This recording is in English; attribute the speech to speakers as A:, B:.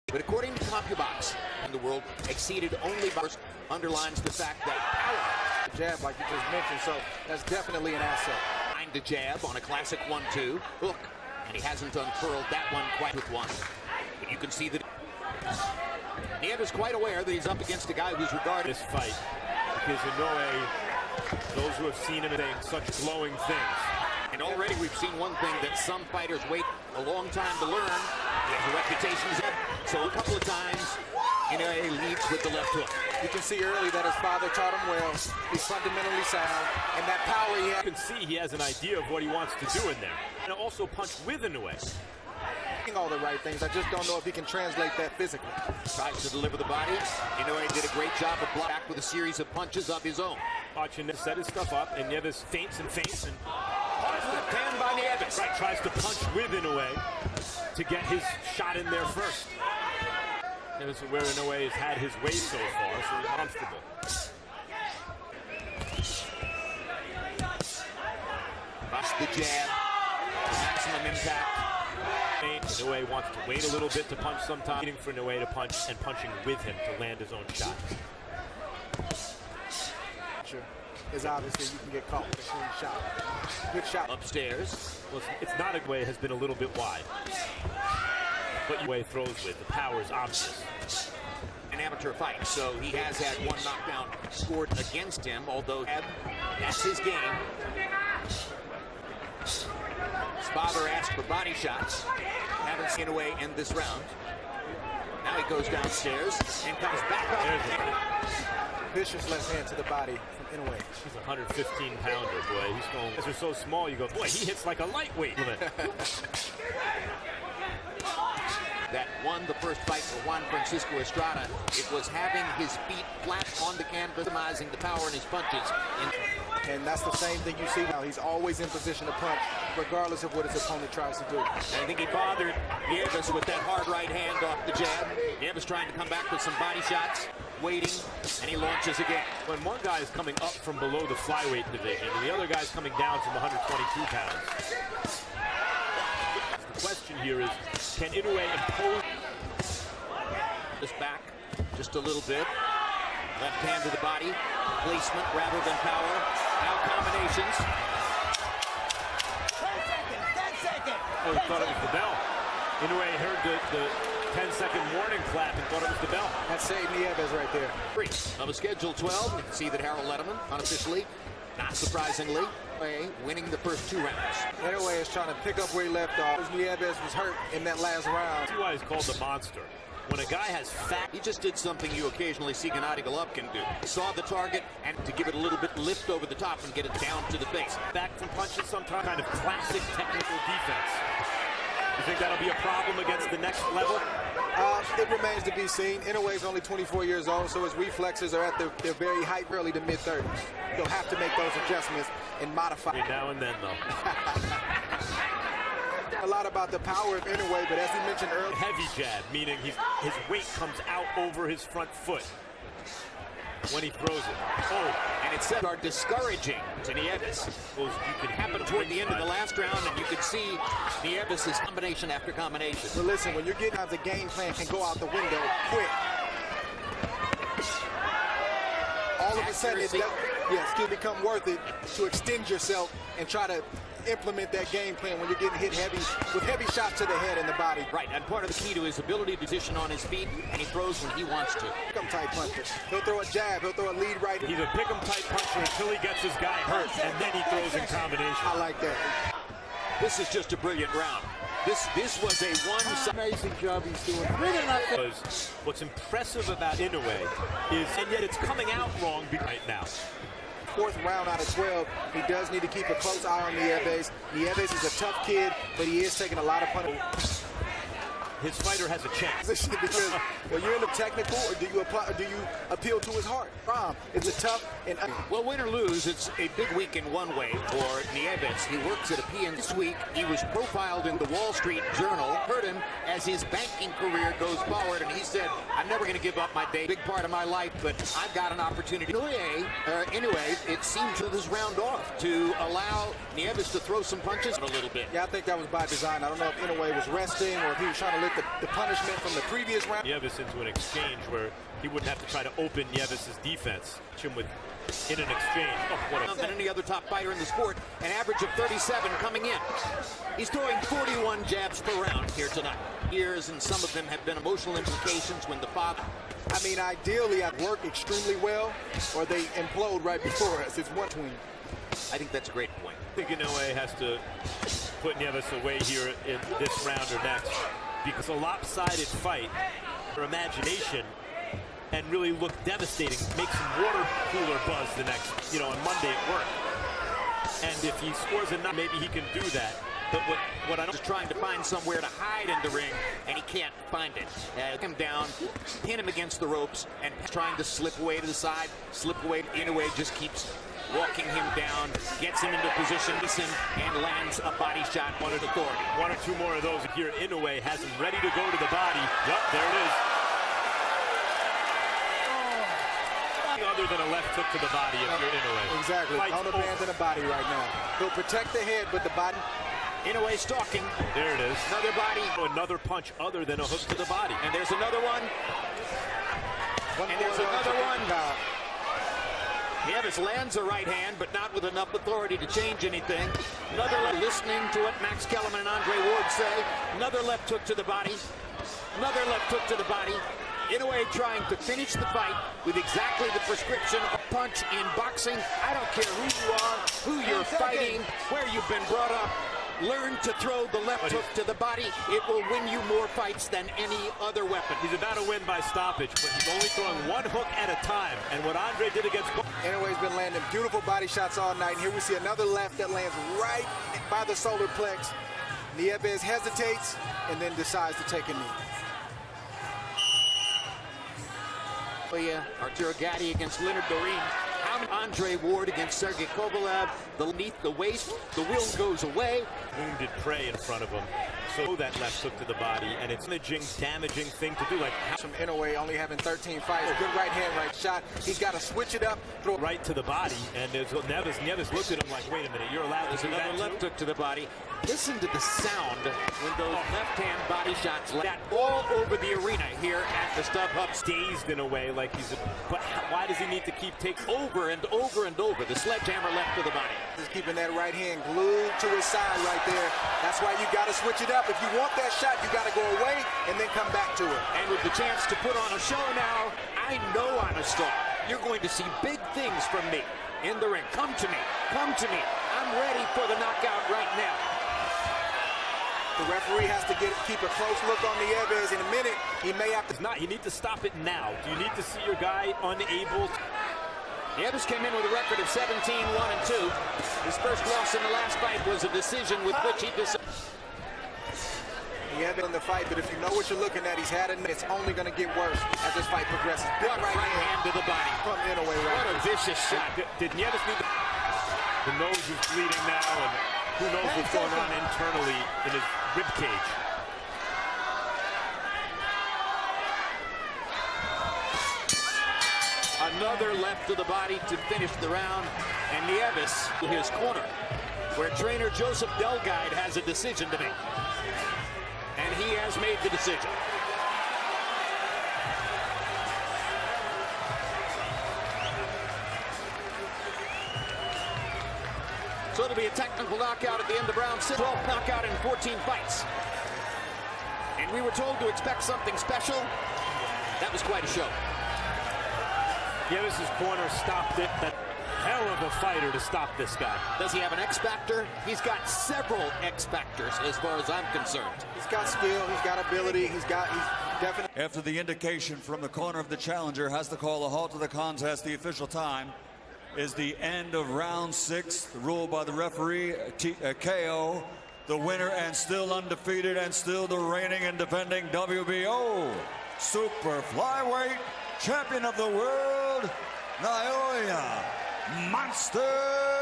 A: But according to CompuBox, the world exceeded only by underlines the fact that power
B: jab, like you just mentioned, so that's definitely an asset.
A: Find the jab on a classic 1-2 hook, and he hasn't uncurled that one quite with one. But you can see that Nieves is quite aware that he's up against a guy who's regarded
C: this fight, because Inoue, those who have seen him saying such glowing things.
A: And already we've seen one thing that some fighters wait a long time to learn. He has a reputation, so a couple of times Inoue leads with the left hook.
B: You can see early that his father taught him well. He's fundamentally sound, and that power he has.
C: You can see he has an idea of what he wants to do in there. And also punch with Inoue.
B: All the right things. I just don't know if he can translate that physically.
A: Tries to deliver the body. Inoue did a great job of blocking back with a series of punches of his own.
C: Watching him set his stuff up, and Nieves feints and feints, and
A: Pan by Nieves.
C: Right, tries to punch with Inoue to get his shot in there first. And this is where Inoue has had his way so far, so he's comfortable.
A: Bust the jab. Maximum impact.
C: Inoue wants to wait a little bit to punch sometimes. Waiting for Inoue to punch and punching with him to land his own shot.
B: Is obviously you can get caught with a clean shot. Good shot.
A: Upstairs.
C: Well, it's not a way has been a little bit wide. But Inoue throws with, the power is obvious.
A: An amateur fight, so he has had one knockdown scored against him, although that's his game. Father asked for body shots. Haven't seen Inoue in this round. Now he goes downstairs and comes back up.
B: Vicious left hand to the body from Inoue.
C: He's a 115-pounder, boy. He's going. As they're so small, you go, boy, he hits like a lightweight.
A: That won the first fight for Juan Francisco Estrada. It was having his feet flat on the canvas, minimizing the power in his punches.
B: And that's the same thing you see now. He's always in position to punch, regardless of what his opponent tries to do.
A: I think he bothered Nieves with that hard right hand off the jab. Nieves trying to come back with some body shots, waiting, and he launches again.
C: When one guy is coming up from below the flyweight division, and the other guy is coming down from 122 pounds. The question here is, can Inoue impose
A: this back just a little bit? Left hand to the body, placement rather than power. Now combinations.
D: 10 seconds.
C: Oh, he thought it was the bell. Inoue heard the 10-second warning clap and thought it was the bell.
B: That saved Nieves right there.
A: Of a schedule 12, you can see that Harold Letterman, unofficially, not surprisingly, winning the first 2 rounds.
B: Inoue is trying to pick up where he left off. Nieves was hurt in that last round.
C: That's why he's called the monster. When a guy has fat,
A: he just did something you occasionally see Gennady Golovkin do. Saw the target and to give it a little bit lift over the top and get it down to the base.
C: Back from punches sometimes, kind of classic technical defense. You think that'll be a problem against the next level?
B: It remains to be seen. Inoue is only 24 years old, so his reflexes are at their very height, early to mid-30s. He'll have to make those adjustments and modify.
C: Every now and then, though.
B: A lot about the power of Inoue, but as we mentioned earlier,
C: heavy jab, meaning his weight comes out over his front foot when he throws it.
A: Oh, and it said are discouraging to Nieves. You can happen toward the end of the last round, and you could see Nieves' combination after combination.
B: But listen, when you're getting out, the game plan can go out the window quick. All of a sudden, it can become worth it to extend yourself and try to implement that game plan when you're getting hit heavy with heavy shots to the head and the body.
A: Right, and part of the key to his ability to position on his feet, and he throws when he wants to.
B: Pick 'em tight puncher. He'll throw a jab, he'll throw a lead right.
C: He's a pick 'em tight puncher until he gets his guy hurt, and then he throws in combination.
B: I like that.
A: This is just a brilliant round. This was a
B: amazing job he's doing.
C: What's impressive about Inoue is, and yet it's coming out wrong right now.
B: 4th round out of 12. He does need to keep a close eye on Nieves. Nieves is a tough kid, but he is taking a lot of punishment.
C: his fighter has a chance.
B: Because when you're in the technical, or do you appeal to his heart? It's a tough and
A: well, win or lose, it's a big week in one way for Nieves. He works at a PN this week. He was profiled in the Wall Street Journal. Hurt him as his banking career goes forward, and he said, "I'm never going to give up my day. Big part of my life, but I've got an opportunity." Anyway, it seemed to this round off to allow Nieves to throw some punches a little bit.
B: Yeah, I think that was by design. I don't know if Inoue was resting or if he was trying to lick the punishment from the previous round.
C: Nieves into an exchange where he wouldn't have to try to open Nieves' defense. Him with in an exchange. Oh, what
A: than any other top fighter in the sport, an average of 37 coming in. He's throwing 41 jabs per round here tonight. Years, and some of them have been emotional implications when the father.
B: I mean, ideally, I'd work extremely well, or they implode right before us. It's one between.
A: I think that's a great point.
C: I think Inoue has to put Nieves away here in this round or next, because a lopsided fight for imagination and really look devastating, make some water cooler buzz the next, on Monday at work. And if he scores enough, maybe he can do that. But what I'm just trying to find somewhere to hide in the ring, and he can't find it. Him down, pin him against the ropes, and trying to slip away to the side, slip away. Inoue just keeps walking him down, gets him into position, and lands a body shot. One or two more of those here. Inoue has him ready to go to the body. Yup, there it is. Other than a left hook to the body if you're Inoue.
B: Exactly. Don't abandon the body right now. He'll protect the head, but the body.
A: Inoue stalking.
C: There it is.
A: Another body.
C: Another punch other than a hook to the body.
A: And there's another one. And there's another one. Nieves lands a right hand, but not with enough authority to change anything. Another listening to what Max Kellerman and Andre Ward say. Another left hook to the body. Another left hook to the body. Inoue trying to finish the fight with exactly the prescription of punch in boxing. I don't care who you are, who you're fighting, where you've been brought up. Learn to throw the left hook to the body. It will win you more fights than any other weapon.
C: He's about to win by stoppage, but he's only throwing one hook at a time. And what Andre did against...
B: Inoue's been landing beautiful body shots all night. And here we see another left that lands right by the solar plex. Nieves hesitates and then decides to take a knee.
A: Arturo Gatti against Leonard Doreen. Andre Ward against Sergey Kovalev. Beneath the waist, the will goes away.
C: Wounded prey in front of him. So that left hook to the body, and it's a damaging thing to do. Like
B: from Inoue only having 13 fights. Good right hand, right shot. He's got to switch it up. Throw
C: right to the body, and there's Nieves looked at him like, wait a minute, you're allowed to do
A: another left hook to the body. Listen to the sound when those left-hand body shots land all over the arena here at the StubHub.
C: Dazed in a way, like he's. But why does he need to keep taking
A: over and over and over the sledgehammer left to the body?
B: He's keeping that right hand glued to his side right there. That's why you got to switch it up. If you want that shot, you got to go away and then come back to it.
A: And with the chance to put on a show now, I know I'm a star. You're going to see big things from me in the ring. Come to me. Come to me. I'm ready for the knockout right now.
B: The referee has to keep a close look on Nieves. In a minute, he may have to.
C: You need to stop it now. Do you need to see your guy unable?
A: Nieves came in with a record of 17-1-2. His first loss in the last fight was a decision with which he decided.
B: He had in the fight, but if you know what you're looking at, he's had it. It's only going to get worse as this fight progresses.
A: Big right hand to the body.
B: From Inoue, right?
A: What a vicious shot.
C: Did Nieves need the nose is bleeding now, and who knows what's going on internally in his rib cage.
A: Another left to the body to finish the round, and Nieves to his corner, where trainer Joseph Delguide has a decision to make. And he has made the decision. So it'll be a technical knockout at the end of round 6. 12th knockout in 14 fights. And we were told to expect something special. That was quite a show.
C: Nieves' corner stopped it. That hell of a fighter to stop this guy.
A: Does he have an X factor? He's got several X factors as far as I'm concerned.
B: He's got skill, he's got ability, he's definitely.
D: After the indication from the corner of the challenger has to call a halt to the contest, the official time is the end of round 6, ruled by the referee, KO the winner and still undefeated and still the reigning and defending WBO super flyweight champion of the world, Naoya Monster